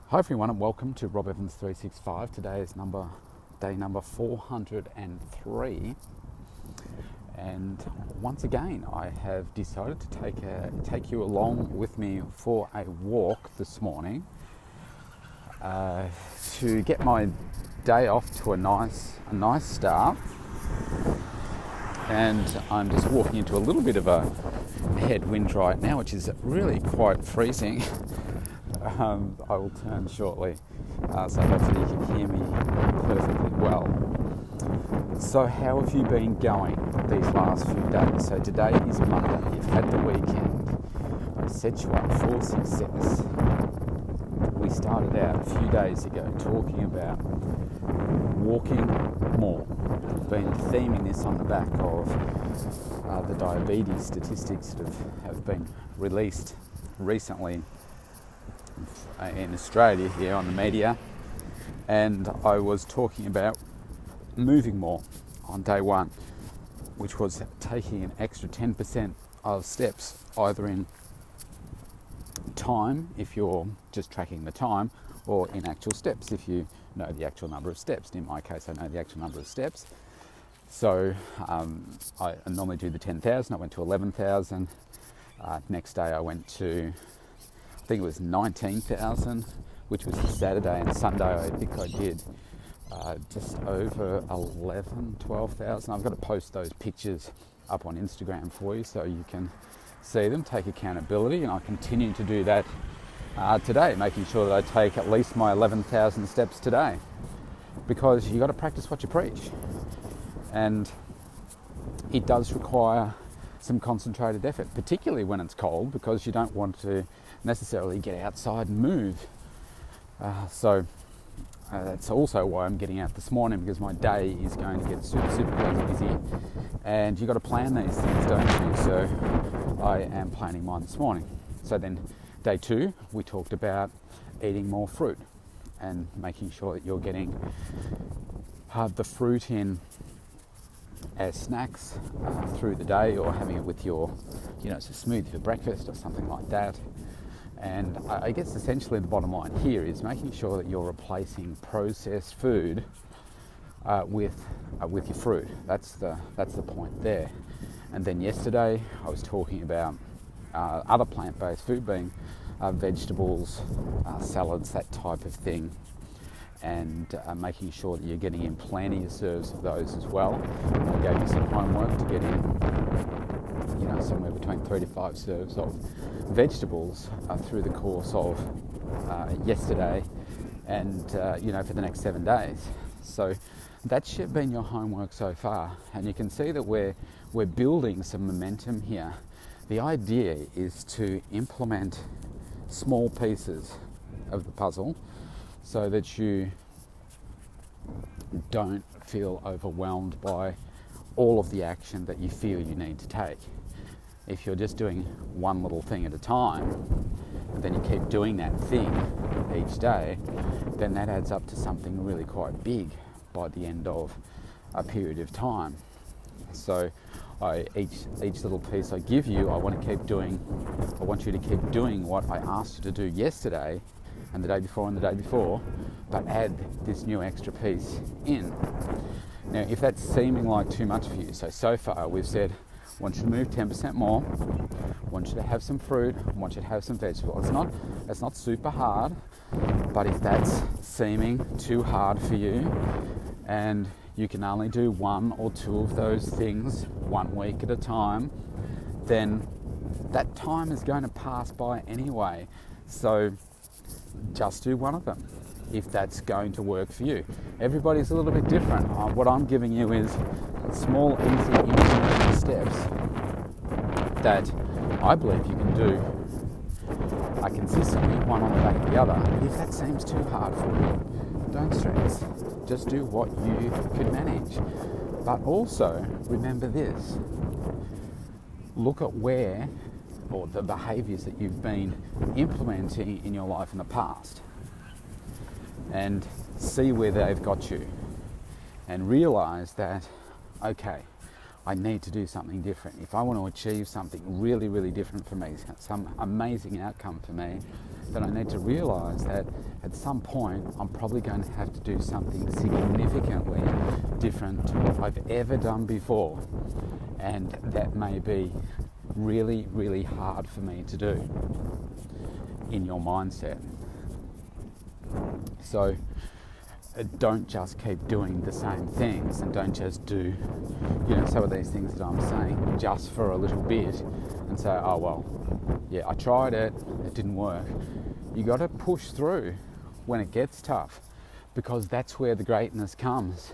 Hi everyone and welcome to Rob Evans 365. Today is day number 403, and once again I have decided to take you along with me for a walk this morning to get my day off to a nice start. And I'm just walking into a little bit of a headwind right now, which is really quite freezing. I will turn shortly, so hopefully you can hear me perfectly well. So how have you been going these last few days? So today is Monday, you've had the weekend. I set you up for success. We started out a few days ago talking about walking more. We've been theming this on the back of the diabetes statistics that have been released recently in Australia here on the media, and I was talking about moving more on day one, which was taking an extra 10% of steps, either in time if you're just tracking the time, or in actual steps if you know the actual number of steps. In my case, I know the actual number of steps. So I normally do the 10,000. I went to 11,000. Next day I went to, I think it was 19,000, which was Saturday, and Sunday I think I did just over 12,000. I've got to post those pictures up on Instagram for you so you can see them, take accountability, and I continue to do that today, making sure that I take at least my 11,000 steps today, because you got to practice what you preach, and it does require some concentrated effort, particularly when it's cold, because you don't want to necessarily get outside and move. So that's also why I'm getting out this morning, because my day is going to get super busy, and you've got to plan these things, don't you? So I am planning mine this morning. So then day two, we talked about eating more fruit and making sure that you're getting the fruit in as snacks through the day, or having it with your, it's a smoothie for breakfast or something like that. And I guess essentially the bottom line here is making sure that you're replacing processed food with your fruit. That's the point there. And then yesterday I was talking about other plant-based food, being vegetables, salads, that type of thing, and making sure that you're getting in plenty of serves of those as well. I gave you some homework to get in, somewhere between 3 to 5 serves of vegetables through the course of yesterday, and for the next 7 days. So that's been your homework so far, and you can see that we're building some momentum here. The idea is to implement small pieces of the puzzle so that you don't feel overwhelmed by all of the action that you feel you need to take. If you're just doing one little thing at a time, and then you keep doing that thing each day, then that adds up to something really quite big by the end of a period of time. So each little piece I give you, I want you to keep doing what I asked you to do yesterday and the day before and the day before, but add this new extra piece in. Now, if that's seeming like too much for you, so far we've said, I want you to move 10% more, I want you to have some fruit, I want you to have some vegetables. It's not super hard, but if that's seeming too hard for you, and you can only do 1 or 2 of those things 1 week at a time, then that time is going to pass by anyway. So just do 1 of them if that's going to work for you. Everybody's a little bit different. What I'm giving you is small, easy, incremental steps that I believe you can do consistently, one on the back of the other. If that seems too hard for you, don't stress. Just do what you can manage. But also remember this: look at where, or the behaviours that you've been implementing in your life in the past, and see where they've got you, and realise that, okay, I need to do something different. If I want to achieve something really, really different for me, some amazing outcome for me, then I need to realise that at some point I'm probably going to have to do something significantly different to what I've ever done before, and that may be really, really hard for me to do in your mindset. So don't just keep doing the same things, and don't just do, some of these things that I'm saying just for a little bit and say, oh well, yeah, I tried it, it didn't work. You got to push through when it gets tough, because that's where the greatness comes.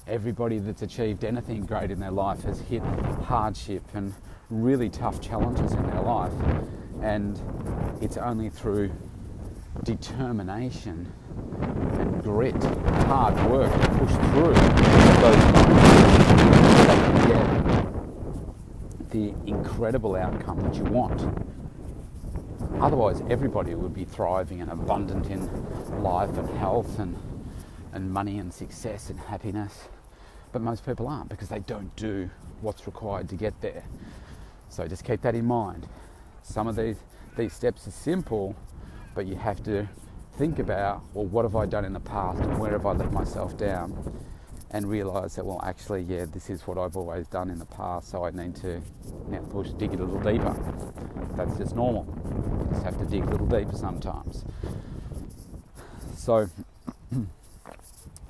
Everybody that's achieved anything great in their life has hit hardship and really tough challenges in their life, and it's only through determination and grit, hard work to push through those moments that you get the incredible outcome that you want. Otherwise, everybody would be thriving and abundant in life and health and money and success and happiness. But most people aren't, because they don't do what's required to get there. So just keep that in mind. Some of these steps are simple, but you have to think about, well, what have I done in the past and where have I let myself down? And realise that, well, actually, yeah, this is what I've always done in the past, so I need to now dig a little deeper. That's just normal. You just have to dig a little deeper sometimes. So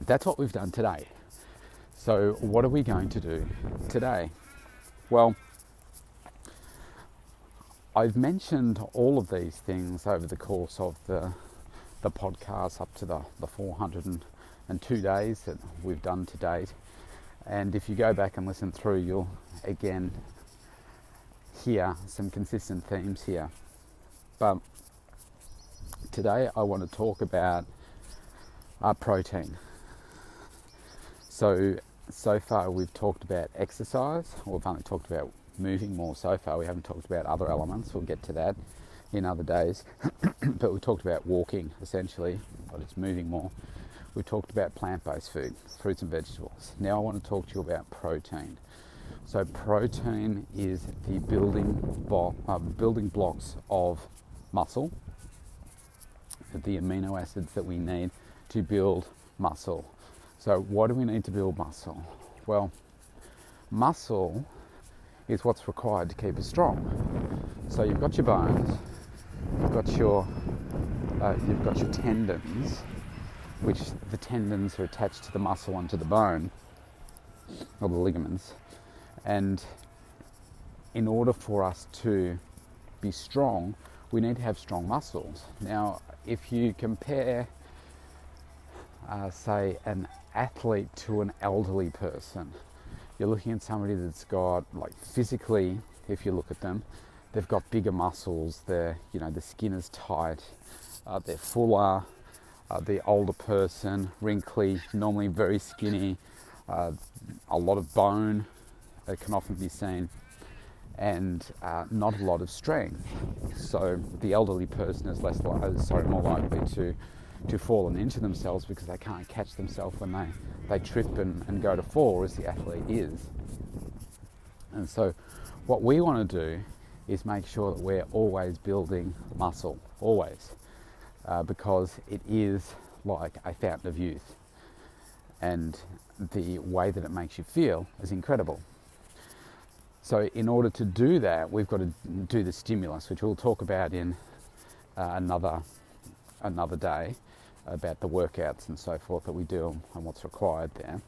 that's what we've done today. So what are we going to do today? Well, I've mentioned all of these things over the course of the podcast up to the 402 days that we've done to date. And if you go back and listen through, you'll again hear some consistent themes here. But today I want to talk about protein. So far we've talked about exercise, or we've only talked about moving more so far. We haven't talked about other elements. We'll get to that in other days. But we talked about walking, essentially, but it's moving more. We talked about plant-based food, fruits and vegetables. Now I want to talk to you about protein. So protein is the building blocks of muscle, the amino acids that we need to build muscle. So what do we need to build muscle? Well, muscle is what's required to keep us strong. So you've got your bones, you've got your tendons, which the tendons are attached to the muscle and to the bone, or the ligaments. And in order for us to be strong, we need to have strong muscles. Now, if you compare, say, an athlete to an elderly person, you're looking at somebody that's got, like, physically, if you look at them, they've got bigger muscles, the skin is tight, they're fuller. The older person, wrinkly, normally very skinny, a lot of bone can often be seen, and not a lot of strength. So the elderly person is more likely to fall into themselves, because they can't catch themselves when they trip and go to fall, as the athlete is. And so what we want to do is make sure that we're always building muscle, always, because it is like a fountain of youth, and the way that it makes you feel is incredible. So in order to do that, we've got to do the stimulus, which we'll talk about in another day, about the workouts and so forth that we do and what's required there.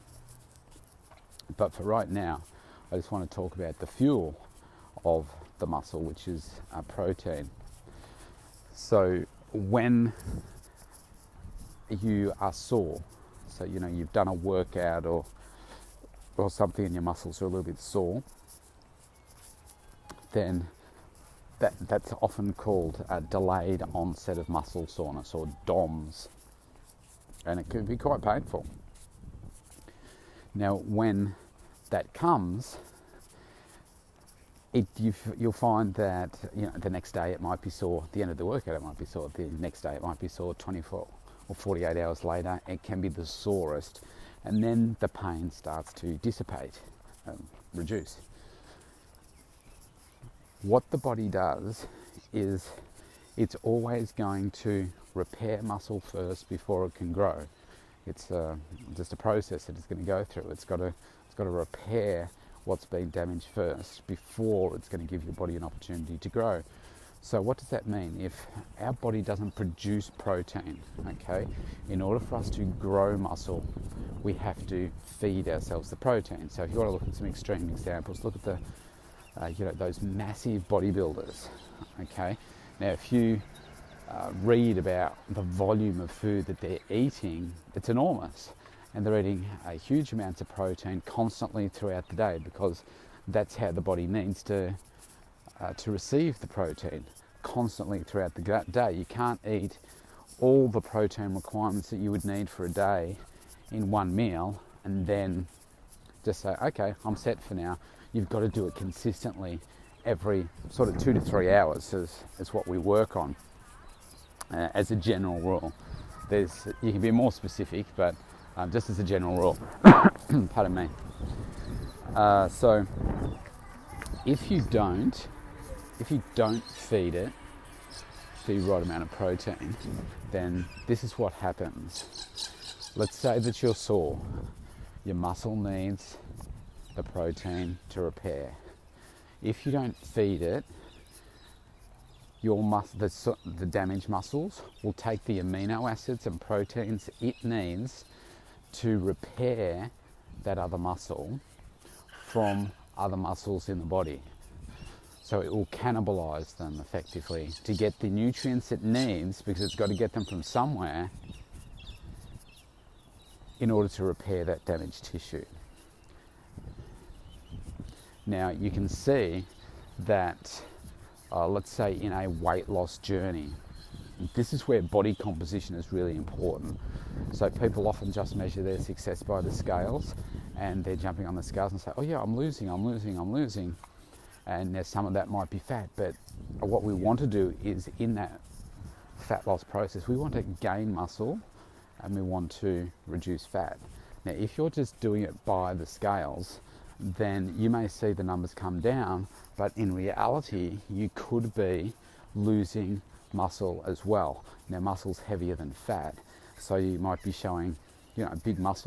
But for right now, I just want to talk about the fuel of the muscle, which is protein. So when you are sore, so you've done a workout or something and your muscles are a little bit sore, then that's often called a delayed onset of muscle soreness, or DOMS, and it can be quite painful. Now, when that comes, you'll find that the next day it might be sore, at the end of the workout it might be sore, the next day it might be sore, 24 or 48 hours later it can be the sorest, and then the pain starts to dissipate, reduce. What the body does is it's always going to repair muscle first before it can grow. It's just a process that it's going to go through. It's got to repair what's been damaged first before it's going to give your body an opportunity to grow. So what does that mean? If our body doesn't produce protein, okay, in order for us to grow muscle, we have to feed ourselves the protein. So if you want to look at some extreme examples, look at the, those massive bodybuilders, okay. Now, if you read about the volume of food that they're eating, it's enormous, and they're eating a huge amounts of protein constantly throughout the day because that's how the body needs to receive the protein constantly throughout the day. You can't eat all the protein requirements that you would need for a day in one meal and then just say, okay, I'm set for now. You've got to do it consistently every sort of 2 to 3 hours is what we work on as a general rule. You can be more specific, but just as a general rule. Pardon me. So if you don't feed it the right amount of protein, then this is what happens. Let's say that you're sore. Your muscle needs the protein to repair. If you don't feed it, the damaged muscles will take the amino acids and proteins it needs to repair that other muscle from other muscles in the body. So it will cannibalize them effectively to get the nutrients it needs, because it's got to get them from somewhere in order to repair that damaged tissue. Now you can see that, let's say in a weight loss journey, this is where body composition is really important. So people often just measure their success by the scales, and they're jumping on the scales and say, oh yeah, I'm losing. And some of that might be fat, but what we want to do is, in that fat loss process, we want to gain muscle and we want to reduce fat. Now, if you're just doing it by the scales, then you may see the numbers come down, but in reality, you could be losing muscle as well. Now, muscle's heavier than fat, so you might be showing, a big loss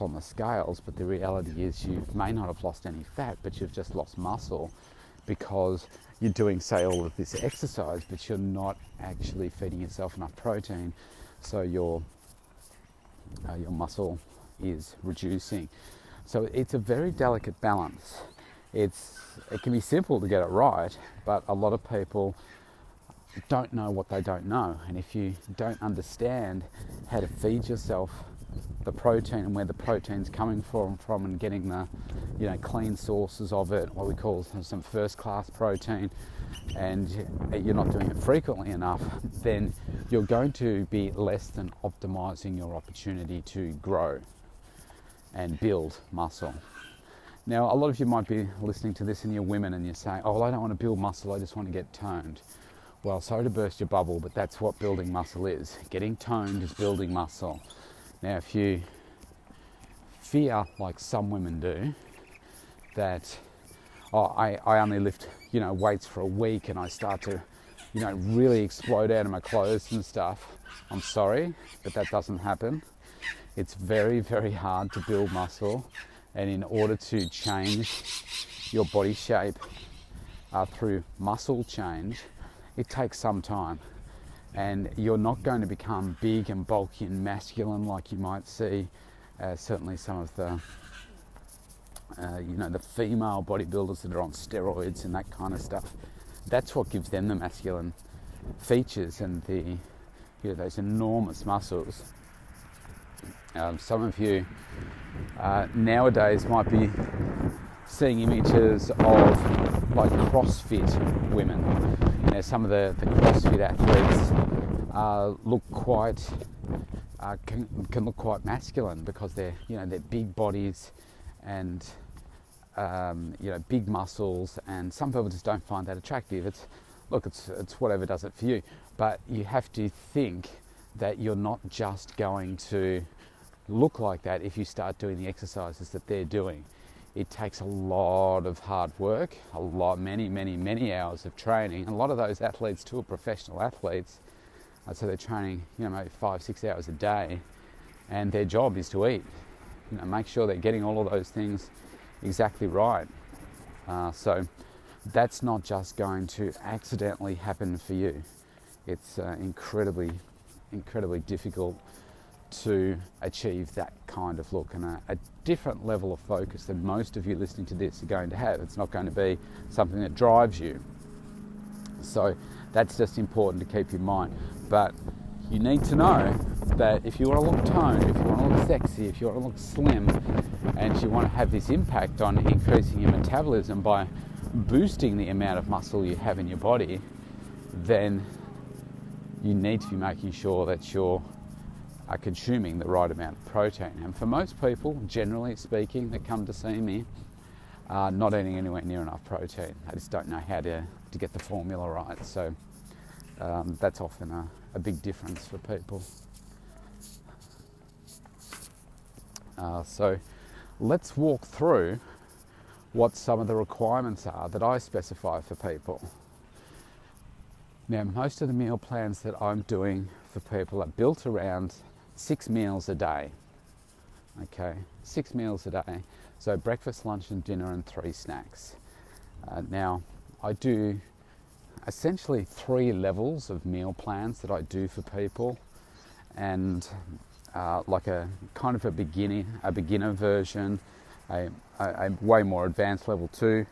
on the scales, but the reality is you may not have lost any fat, but you've just lost muscle because you're doing, say, all of this exercise, but you're not actually feeding yourself enough protein, so your muscle is reducing. So it's a very delicate balance. It can be simple to get it right, but a lot of people don't know what they don't know, and if you don't understand how to feed yourself the protein and where the protein's coming from and getting the clean sources of it, what we call some first class protein, and you're not doing it frequently enough, then you're going to be less than optimizing your opportunity to grow and build muscle. Now, a lot of you might be listening to this and you're women and you're saying, oh, well, I don't want to build muscle, I just want to get toned. Well, sorry to burst your bubble, but that's what building muscle is. Getting toned is building muscle. Now, if you fear, like some women do, that, I only lift, weights for a week and I start to, really explode out of my clothes and stuff, I'm sorry, but that doesn't happen. It's very, very hard to build muscle, and in order to change your body shape through muscle change, it takes some time. And you're not going to become big and bulky and masculine like you might see certainly some of the the female bodybuilders that are on steroids and that kind of stuff. That's what gives them the masculine features and the those enormous muscles. Some of you nowadays might be seeing images of like CrossFit women. Some of the CrossFit athletes look quite can look quite masculine because they're big bodies and big muscles, and some people just don't find that attractive. It's whatever does it for you, but you have to think that you're not just going to look like that if you start doing the exercises that they're doing. it takes a lot of hard work, many hours of training. And a lot of those athletes too are professional athletes, so they're training, maybe 5-6 hours a day, and their job is to eat. Make sure they're getting all of those things exactly right. So that's not just going to accidentally happen for you. It's incredibly difficult to achieve that kind of look, and a different level of focus than most of you listening to this are going to have. It's not going to be something that drives you. So that's just important to keep in mind. But you need to know that if you want to look toned, if you want to look sexy, if you want to look slim, and you want to have this impact on increasing your metabolism by boosting the amount of muscle you have in your body, then you need to be making sure that you're consuming the right amount of protein. And for most people, generally speaking, that come to see me, not eating anywhere near enough protein. They just don't know how to get the formula right. So that's often a big difference for people. So let's walk through what some of the requirements are that I specify for people. Now, most of the meal plans that I'm doing for people are built around 6 meals a day. Okay, 6 meals a day. So breakfast, lunch and dinner and 3 snacks. Now, I do essentially 3 levels of meal plans that I do for people, and like a kind of a beginner version, a way more advanced level 2,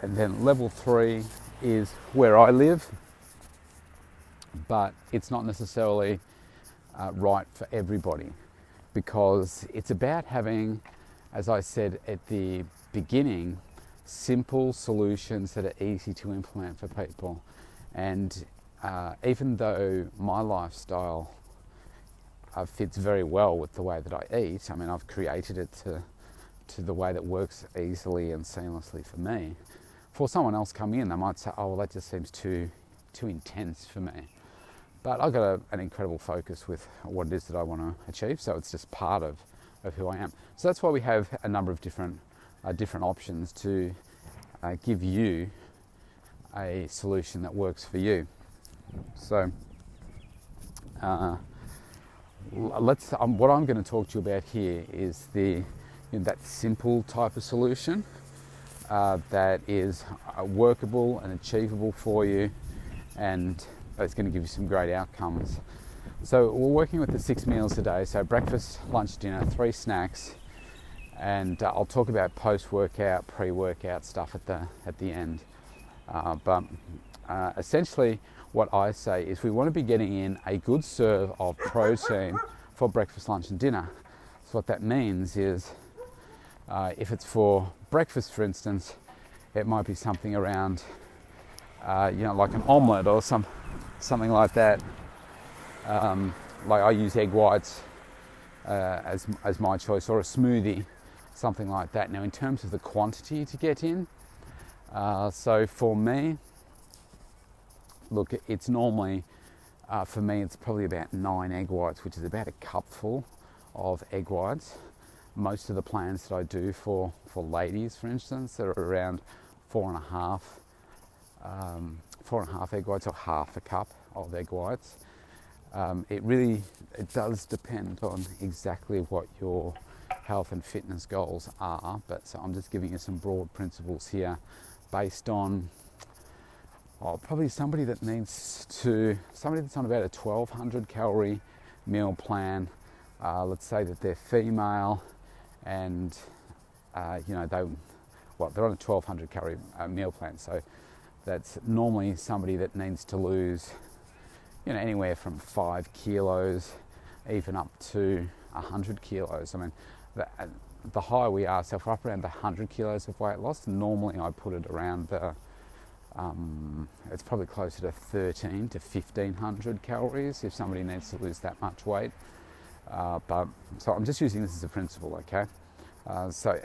and then level 3 is where I live, but it's not necessarily right for everybody, because it's about having, as I said at the beginning, simple solutions that are easy to implement for people. And even though my lifestyle fits very well with the way that I eat, I mean, I've created it to the way that works easily and seamlessly for me. For someone else coming in, they might say, oh, well, that just seems too intense for me. But I've got an incredible focus with what it is that I want to achieve, so it's just part of who I am. So that's why we have a number of different options to give you a solution that works for you. So what I'm going to talk to you about here is that simple type of solution that is workable and achievable for you, and it's going to give you some great outcomes. So we're working with the 6 meals a day, so breakfast, lunch, dinner, 3 snacks, and I'll talk about post-workout, pre-workout stuff at the end. But essentially what I say is we want to be getting in a good serve of protein for breakfast, lunch and dinner. So what that means is if it's for breakfast, for instance, it might be something around like an omelette or something like that. Like I use egg whites as my choice, or a smoothie, something like that. Now, in terms of the quantity to get in, so for me, look, it's normally, for me, it's probably about 9 egg whites, which is about a cupful of egg whites. Most of the plans that I do for ladies, for instance, that are around 4.5 egg whites, or half a cup of egg whites. It does depend on exactly what your health and fitness goals are, but so I'm just giving you some broad principles here based on probably somebody that's on about a 1,200 calorie meal plan. Let's say that they're female, and they're on a 1,200 calorie meal plan. So that's normally somebody that needs to lose, anywhere from 5 kilos, even up to 100 kilos. I mean, the higher we are, so if we're up around the 100 kilos of weight loss, normally I put it around it's probably closer to 1,300 to 1,500 calories if somebody needs to lose that much weight. So I'm just using this as a principle, okay? So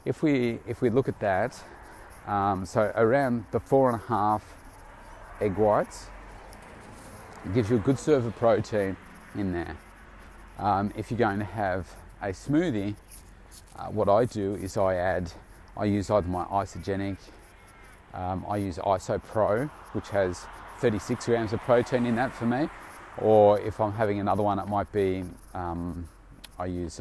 if we look at that, so around the 4.5 egg whites, it gives you a good serve of protein in there. If you're going to have a smoothie, what I do is I use either my Isogenic, I use IsoPro, which has 36 grams of protein in that for me, or if I'm having another one, it might be, I use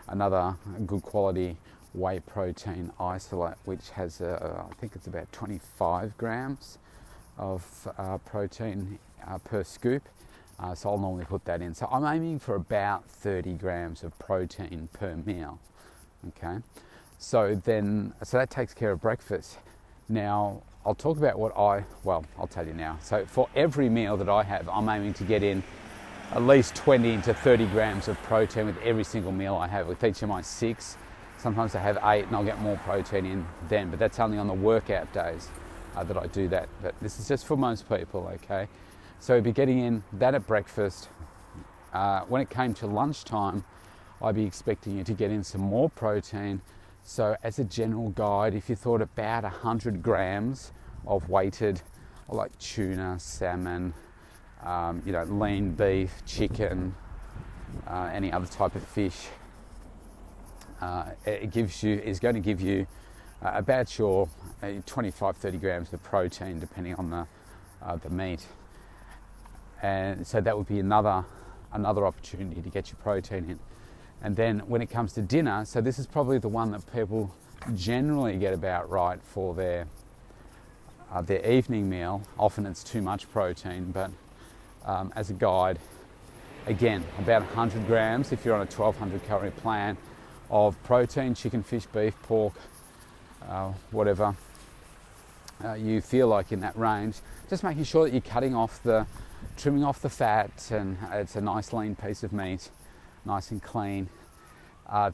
another good quality whey protein isolate, which has, I think it's about 25 grams of protein per scoop. So I'll normally put that in. So I'm aiming for about 30 grams of protein per meal. Okay, so that takes care of breakfast. Now I'll talk about I'll tell you now. So for every meal that I have, I'm aiming to get in at least 20 to 30 grams of protein with every single meal I have. With each of my 6, sometimes I have 8 and I'll get more protein in then, but that's only on the workout days that I do that. But this is just for most people, okay? So I'd be getting in that at breakfast. When it came to lunchtime, I'd be expecting you to get in some more protein. So as a general guide, if you thought about 100 grams of weighted, like tuna, salmon, lean beef, chicken, any other type of fish, is going to give you about your 25-30 grams of protein, depending on the meat. And so that would be another opportunity to get your protein in. And then when it comes to dinner, so this is probably the one that people generally get about right for their evening meal. Often it's too much protein, but as a guide, again, about 100 grams if you're on a 1200 calorie plan of protein, chicken, fish, beef, pork, whatever you feel like in that range. Just making sure that you're trimming off the fat, and it's a nice lean piece of meat, nice and clean.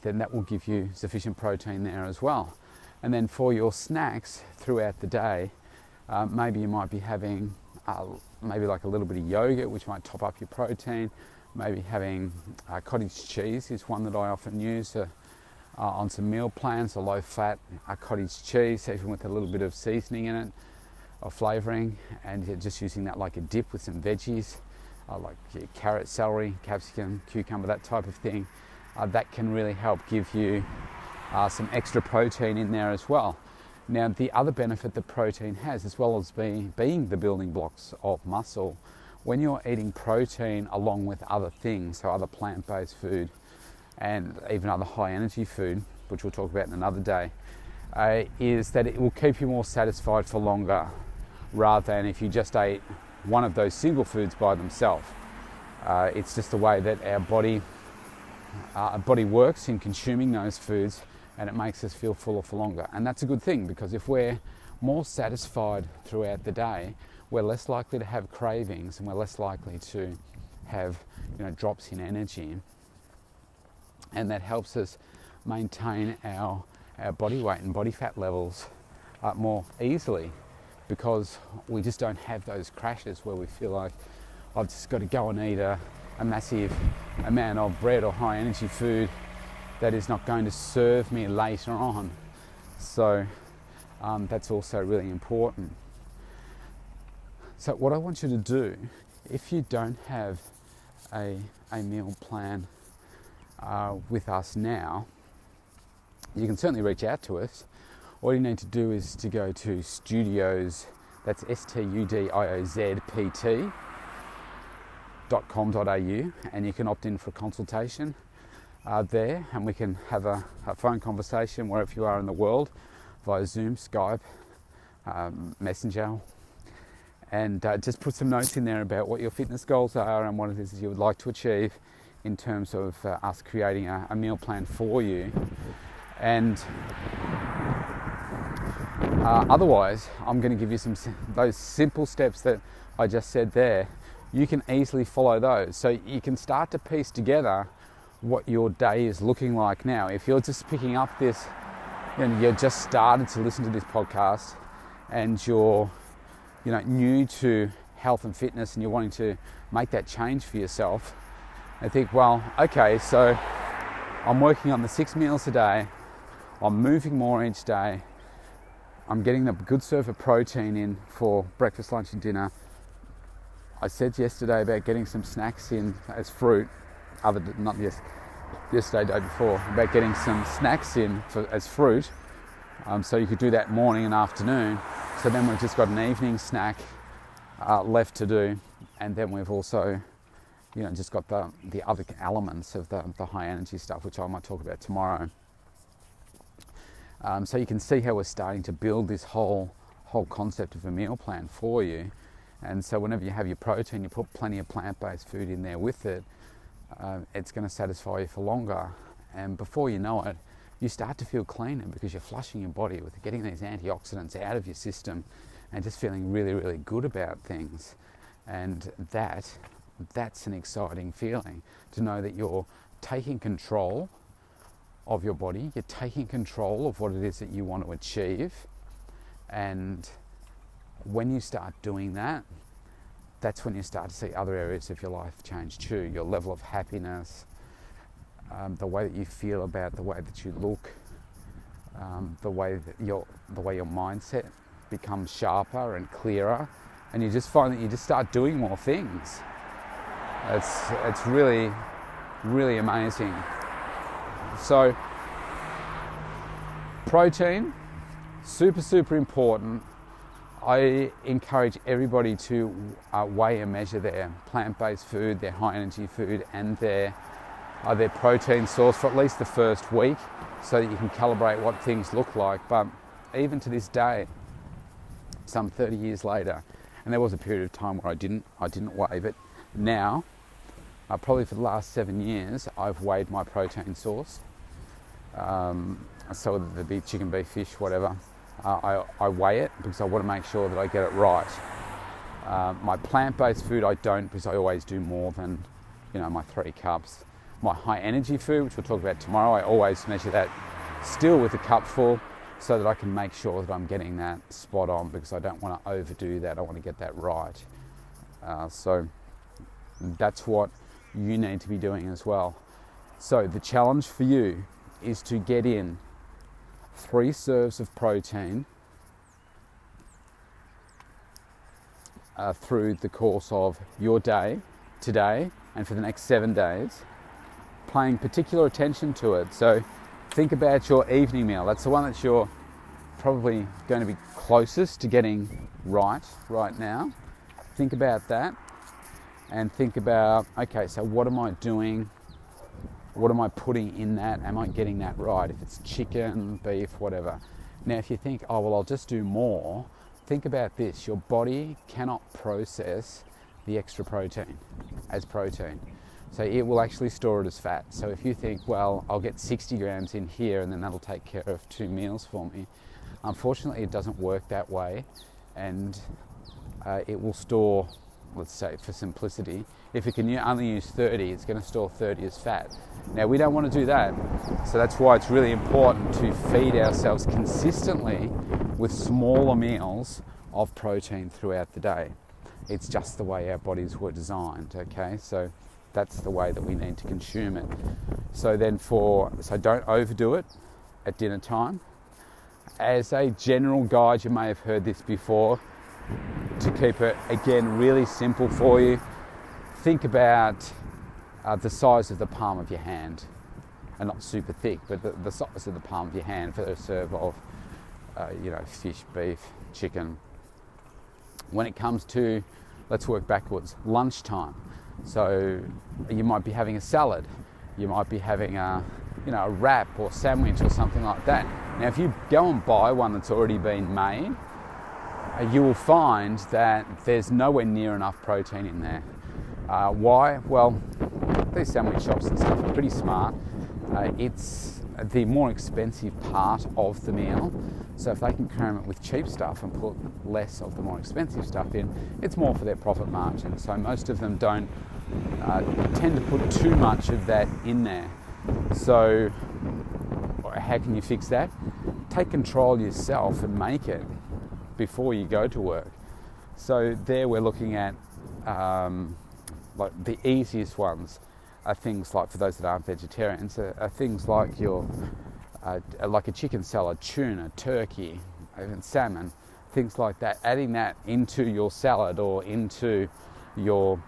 Then that will give you sufficient protein there as well. And then for your snacks throughout the day, maybe you might be having maybe like a little bit of yogurt, which might top up your protein. Maybe having cottage cheese is one that I often use on some meal plans, a low fat cottage cheese, even with a little bit of seasoning in it or flavouring, and you're just using that like a dip with some veggies, like carrot, celery, capsicum, cucumber, that type of thing. That can really help give you some extra protein in there as well. Now, the other benefit that protein has, as well as being the building blocks of muscle, when you're eating protein along with other things, so other plant-based food and even other high-energy food, which we'll talk about in another day, is that it will keep you more satisfied for longer, rather than if you just ate one of those single foods by themselves. It's just the way that our body works in consuming those foods, and it makes us feel fuller for longer. And that's a good thing, because if we're more satisfied throughout the day, we're less likely to have cravings, and we're less likely to have drops in energy. And that helps us maintain our body weight and body fat levels more easily, because we just don't have those crashes where we feel like I've just got to go and eat a massive amount of bread or high energy food that is not going to serve me later on. So that's also really important. So what I want you to do, if you don't have a meal plan with us now, you can certainly reach out to us. All you need to do is to go to Studios, that's studiozpt.com.au, and you can opt in for a consultation there, and we can have a phone conversation wherever you are in the world, via Zoom, Skype, Messenger, and just put some notes in there about what your fitness goals are and what it is you would like to achieve in terms of us creating a meal plan for you. And otherwise, I'm going to give you those simple steps that I just said there. You can easily follow those, so you can start to piece together what your day is looking like now. If you're just picking up this, and you just started to listen to this podcast, and you're new to health and fitness, and you're wanting to make that change for yourself, I think, well, okay, so I'm working on the 6 meals a day, I'm moving more each day, I'm getting a good serve of protein in for breakfast, lunch and dinner. I said yesterday about getting some snacks in as fruit. not yesterday, day before, about getting some snacks in as fruit. So you could do that morning and afternoon. So then we've just got an evening snack left to do, and then we've also, just got the other elements of the high energy stuff, which I might talk about tomorrow. So you can see how we're starting to build this whole concept of a meal plan for you. And so whenever you have your protein, you put plenty of plant-based food in there with it. It's going to satisfy you for longer, and before you know it, you start to feel cleaner because you're flushing your body with getting these antioxidants out of your system and just feeling really, really good about things. And that's an exciting feeling, to know that you're taking control of your body, you're taking control of what it is that you want to achieve. And when you start doing that, that's when you start to see other areas of your life change too. Your level of happiness, the way that you feel about the way that you look, the way your mindset becomes sharper and clearer, and you just find that you just start doing more things. It's really, really amazing. So protein, super important. I encourage everybody to weigh and measure their plant-based food, their high-energy food, and their protein source for at least the first week, so that you can calibrate what things look like. But even to this day, some 30 years later, and there was a period of time where I didn't weigh, but now, probably for the last 7 years, I've weighed my protein source. So whether it be chicken, beef, fish, whatever. I weigh it because I want to make sure that I get it right. My plant-based food I don't, because I always do more than my 3 cups. My high energy food, which we'll talk about tomorrow, I always measure that still with a cup full, so that I can make sure that I'm getting that spot on, because I don't want to overdo that. I want to get that right. So that's what you need to be doing as well. So the challenge for you is to get in 3 serves of protein through the course of your day, today, and for the next 7 days, paying particular attention to it. So think about your evening meal. That's the one that you're probably going to be closest to getting right now. Think about that, and think about, okay, so what am I doing? What am I putting in that? Am I getting that right? If it's chicken, beef, whatever. Now, if you think, oh, well, I'll just do more, think about this. Your body cannot process the extra protein as protein. So it will actually store it as fat. So if you think, well, I'll get 60 grams in here and then that'll take care of 2 meals for me, unfortunately, it doesn't work that way. And it will store, let's say for simplicity, if it can only use 30, it's going to store 30 as fat. Now, we don't want to do that. So that's why it's really important to feed ourselves consistently with smaller meals of protein throughout the day. It's just the way our bodies were designed, okay? So that's the way that we need to consume it. So don't overdo it at dinner time. As a general guide, you may have heard this before, to keep it, again, really simple for you, think about the size of the palm of your hand, and not super thick, but the size of the palm of your hand for a serve of, fish, beef, chicken. When it comes to, let's work backwards, lunchtime. So you might be having a salad, you might be having a wrap or sandwich or something like that. Now, if you go and buy one that's already been made, you will find that there's nowhere near enough protein in there. Why? Well, these sandwich shops and stuff are pretty smart. It's the more expensive part of the meal. So if they can cram it with cheap stuff and put less of the more expensive stuff in, it's more for their profit margin. So most of them don't tend to put too much of that in there. So how can you fix that? Take control yourself and make it before you go to work. So there we're looking at like the easiest ones are things like, for those that aren't vegetarians, are things like like a chicken salad, tuna, turkey, even salmon, things like that. Adding that into your salad or into your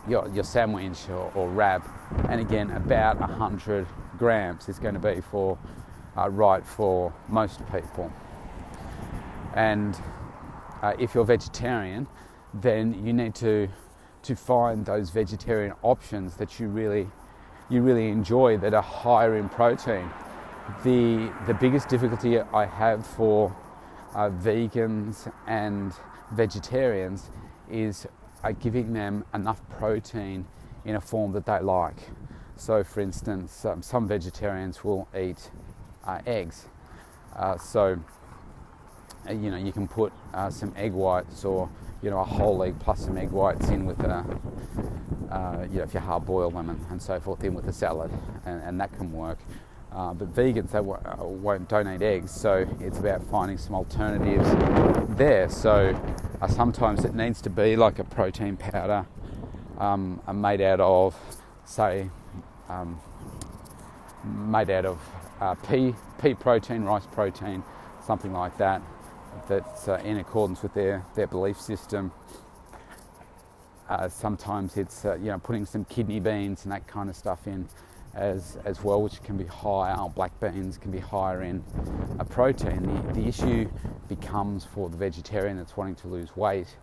your sandwich or wrap, and again about 100 grams is going to be for right for most people. And if you're vegetarian, then you need to find those vegetarian options that you really enjoy, that are higher in protein. The biggest difficulty I have for vegans and vegetarians is giving them enough protein in a form that they like. So for instance, some vegetarians will eat eggs. So you can put some egg whites, or a whole egg plus some egg whites in with if you hard boil them and so forth, in with a salad, and that can work. But vegans, they don't eat eggs, so it's about finding some alternatives there. So sometimes it needs to be like a protein powder made out of, say, pea protein, rice protein, something like that, that's in accordance with their belief system. Sometimes it's putting some kidney beans and that kind of stuff in as well, which can be higher. Black beans can be higher in protein. The issue becomes, for the vegetarian that's wanting to lose weight,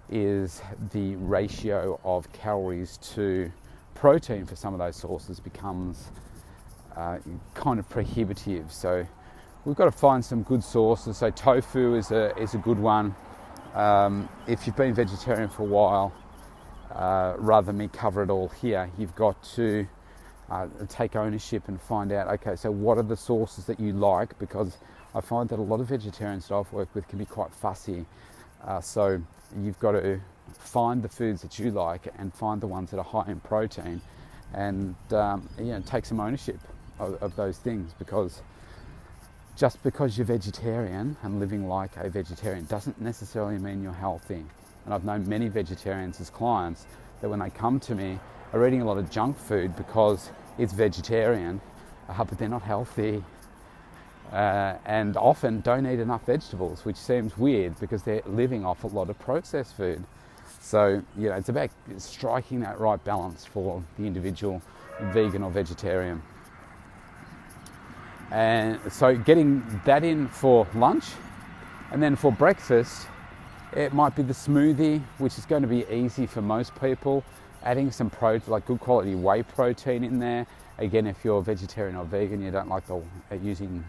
is the ratio of calories to protein for some of those sources becomes kind of prohibitive. So we've got to find some good sources. So tofu is a good one. If you've been vegetarian for a while, rather than me cover it all here, you've got to take ownership and find out, okay, so what are the sources that you like? Because I find that a lot of vegetarians that I've worked with can be quite fussy. So you've got to find the foods that you like and find the ones that are high in protein, and take some ownership of those things, because just because you're vegetarian and living like a vegetarian doesn't necessarily mean you're healthy. And I've known many vegetarians as clients that when they come to me are eating a lot of junk food because it's vegetarian, but they're not healthy, and often don't eat enough vegetables, which seems weird because they're living off a lot of processed food. So it's about striking that right balance for the individual vegan or vegetarian. And so getting that in for lunch, and then for breakfast, it might be the smoothie, which is going to be easy for most people. Adding some protein, like good quality whey protein in there. Again, if you're vegetarian or vegan, you don't like using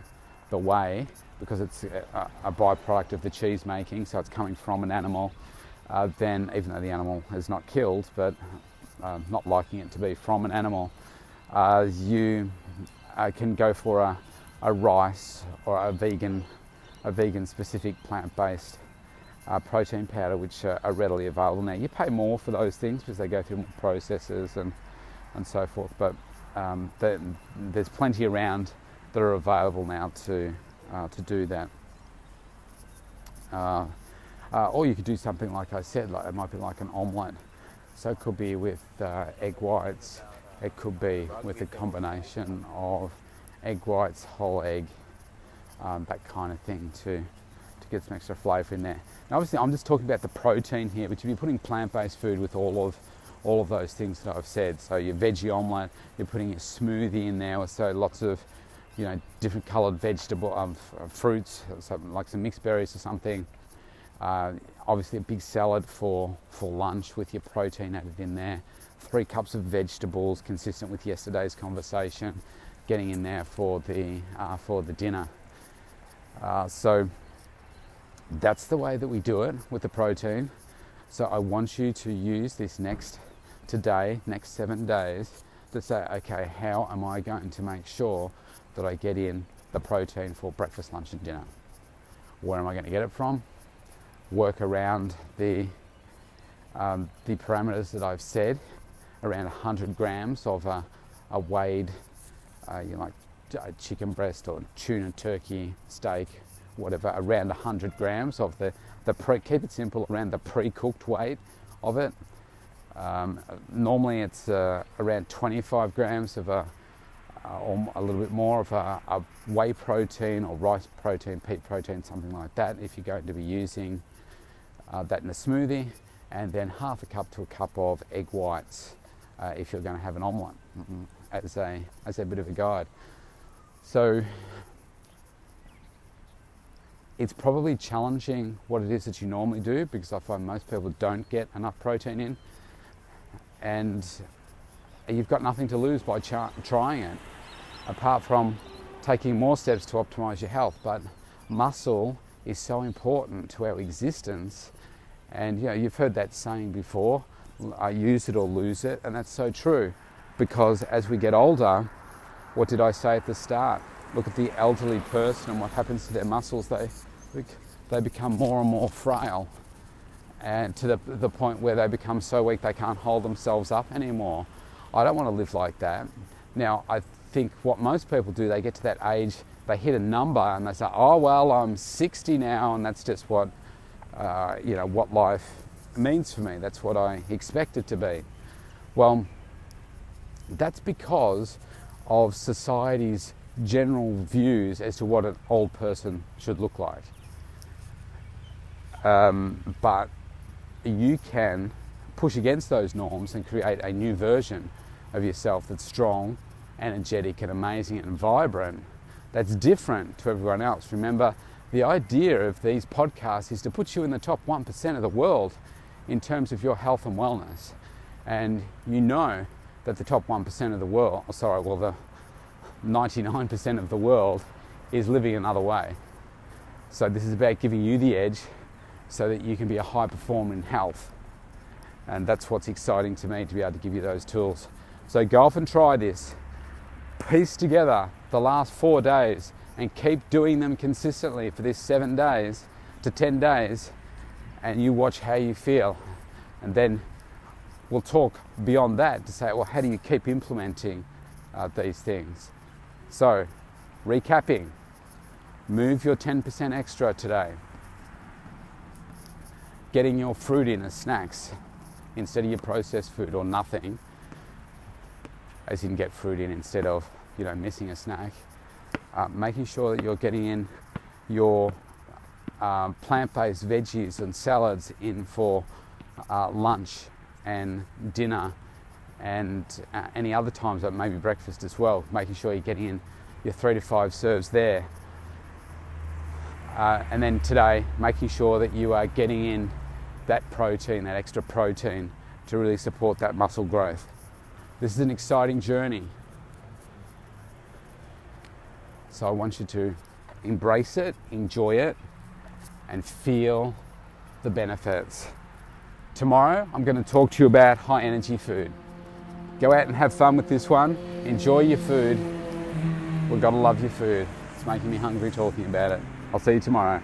the whey because it's a byproduct of the cheese making, so it's coming from an animal. Then, even though the animal is not killed, but not liking it to be from an animal, you can go for a rice or a vegan specific plant-based protein powder, which are readily available now. You pay more for those things because they go through more processes and so forth, but there's plenty around that are available now to do that. Or you could do something like I said, like it might be like an omelette. So it could be with egg whites, it could be with a combination of egg whites, whole egg, that kind of thing to get some extra flavour in there. Now obviously I'm just talking about the protein here, but if you're putting plant-based food with all of those things that I've said, so your veggie omelette, you're putting your smoothie in there, so lots of different coloured vegetable fruits, something like some mixed berries or something. Obviously a big salad for lunch with your protein added in there. 3 cups of vegetables, consistent with yesterday's conversation, getting in there for the dinner. So that's the way that we do it with the protein. So I want you to use this next 7 days to say, okay, how am I going to make sure that I get in the protein for breakfast, lunch and dinner? Where am I going to get it from? Work around the parameters that I've said, around 100 grams of a weighed, like a chicken breast or tuna, turkey, steak, whatever, around 100 grams of keep it simple, around the pre-cooked weight of it. Normally it's around 25 grams of or a little bit more of a whey protein or rice protein, pea protein, something like that, if you're going to be using that in a smoothie. and then half a cup to a cup of egg whites if you're going to have an omelette, as a bit of a guide. So it's probably challenging what it is that you normally do, because I find most people don't get enough protein in, and you've got nothing to lose by trying it, apart from taking more steps to optimize your health. But muscle is so important to our existence, and you've heard that saying before, use it or lose it, and that's so true, because as we get older, what did I say at the start? Look at the elderly person and what happens to their muscles. They become more and more frail, and to the point where they become so weak they can't hold themselves up anymore. I don't want to live like that. Now, I think what most people do, they get to that age, they hit a number and they say, oh, well, I'm 60 now, and that's just what, what life means for me. That's what I expect it to be. Well, that's because of society's general views as to what an old person should look like. But you can push against those norms and create a new version of yourself that's strong, energetic and amazing and vibrant, that's different to everyone else. Remember, the idea of these podcasts is to put you in the top 1% of the world in terms of your health and wellness. And you know that the top 1% of the world, the 99% of the world is living another way. So this is about giving you the edge so that you can be a high performer in health. And that's what's exciting to me, to be able to give you those tools. So go off and try this. Piece together the last 4 days and keep doing them consistently for this 7 days to 10 days, and you watch how you feel. And then we'll talk beyond that to say, well, how do you keep implementing these things? So, recapping, move your 10% extra today. Getting your fruit in as snacks instead of your processed food, or nothing, as in get fruit in instead of missing a snack. Making sure that you're getting in your plant-based veggies and salads in for lunch and dinner, and any other times, like maybe breakfast as well. Making sure you're getting in your 3 to 5 serves there. And then today, making sure that you are getting in that protein, that extra protein, to really support that muscle growth. This is an exciting journey. So I want you to embrace it, enjoy it, and feel the benefits. Tomorrow, I'm going to talk to you about high energy food. Go out and have fun with this one. Enjoy your food. We've got to love your food. It's making me hungry talking about it. I'll see you tomorrow.